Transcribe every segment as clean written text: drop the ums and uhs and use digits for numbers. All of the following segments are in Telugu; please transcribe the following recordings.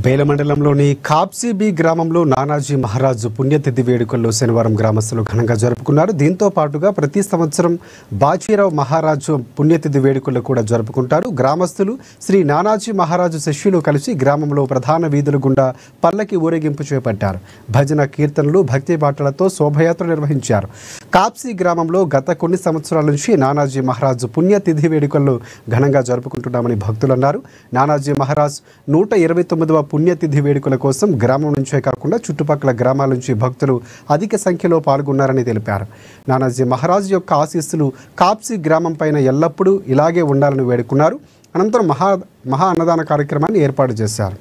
బేల మండలంలోని కాప్సీబీ గ్రామంలో నానాజీ మహారాజు పుణ్యతిథి వేడుకల్లో శనివారం గ్రామస్తులు ఘనంగా జరుపుకున్నారు. దీంతో పాటుగా ప్రతి సంవత్సరం బాజీరావు మహారాజు పుణ్యతిథి వేడుకల్లో కూడా జరుపుకుంటారు. గ్రామస్తులు శ్రీ నానాజీ మహారాజు శిష్యులు కలిసి గ్రామంలో ప్రధాన వీధుల గుండా పల్లకి ఊరేగింపు చేపట్టారు. భజన కీర్తనలు భక్తి పాటలతో శోభయాత్ర నిర్వహించారు. కాప్సీ గ్రామంలో గత కొన్ని సంవత్సరాల నుంచి నానాజీ మహారాజు పుణ్యతిథి వేడుకల్లో ఘనంగా జరుపుకుంటున్నామని భక్తులు అన్నారు. నానాజీ మహారాజ్ 129వ పుణ్యతిథి వేడుకల కోసం గ్రామం నుంచే కాకుండా చుట్టుపక్కల గ్రామాల నుంచి భక్తులు అధిక సంఖ్యలో పాల్గొన్నారని తెలిపారు. నానాజీ మహారాజ్ యొక్క ఆశీస్సులు కాప్సీ గ్రామం పైన ఎల్లప్పుడూ ఇలాగే ఉండాలని వేడుకున్నారు. అనంతరం మహా అన్నదాన కార్యక్రమాన్ని ఏర్పాటు చేశారు.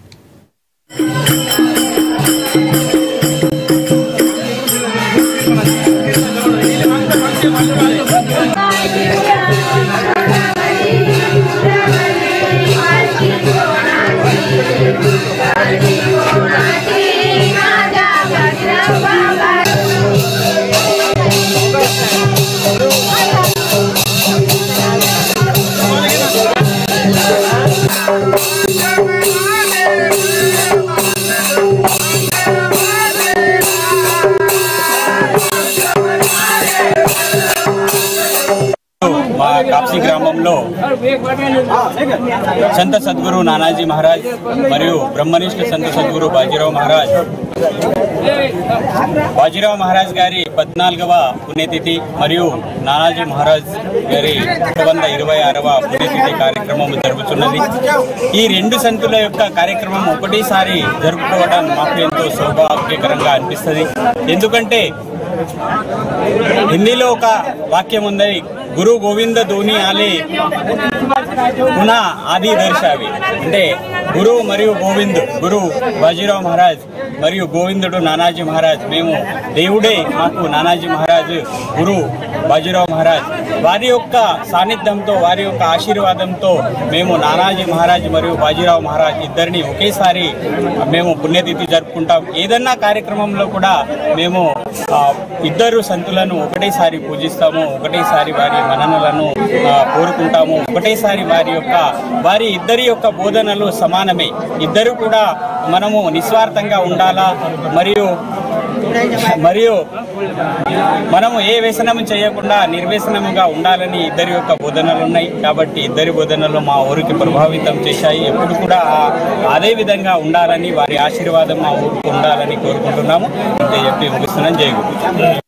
కాప్సీ గ్రామంలో సంత సద్గురు నానాజీ మహారాజ్ మరియు బ్రహ్మనిష్ఠ సంత సద్గురు బాజీరావు మహారాజ్ గారి 14వ పుణ్యతిథి మరియు నానాజీ మహారాజ్ గారి 126వ పుణ్యతిథి కార్యక్రమం జరుగుతున్నది. ఈ రెండు సంతుల యొక్క కార్యక్రమం ఒకటేసారి జరుపుకోవడం మాకు ఎంతో సౌభాగ్యకరంగా అనిపిస్తుంది. ఎందుకంటే హిందీలో ఒక వాక్యం ఉంది, గురు గోవింద ధోని ఆలే పునః ఆది దర్శావి. అంటే గురు మరియు గోవింద్, గురు బాజీరావు మహారాజ్ మరియు గోవిందుడు నానాజీ మహారాజ్. మేము దేవుడే మాకు నానాజీ మహారాజ్, గురు బాజీరావు మహారాజ్. వారి యొక్క సాన్నిధ్యంతో, వారి యొక్క ఆశీర్వాదంతో మేము నానాజీ మహారాజ్ మరియు బాజీరావు మహారాజ్ ఇద్దరిని ఒకేసారి మేము పుణ్యతిథి జరుపుకుంటాం. ఏదన్నా కార్యక్రమంలో కూడా మేము ఇద్దరు సంతులను ఒకటేసారి పూజిస్తాము, ఒకటేసారి వారి మననలను కోరుకుంటాము, ఒకటేసారి వారి ఇద్దరి యొక్క బోధనలు సమానమే. ఇద్దరు కూడా మనము నిస్వార్థంగా ఉండాలా మరియు మనము ఏ వ్యసనము చేయకుండా నిర్వ్యసనముగా ఉండాలని ఇద్దరి యొక్క బోధనలు ఉన్నాయి. కాబట్టి ఇద్దరి బోధనలు మా ఊరికి ప్రభావితం చేశాయి. ఎప్పుడు కూడా అదే విధంగా ఉండాలని, వారి ఆశీర్వాదం మా ఊరికి ఉండాలని కోరుకుంటున్నాము. అంతే చెప్పి ముగిస్తున్నాను. జై గురు.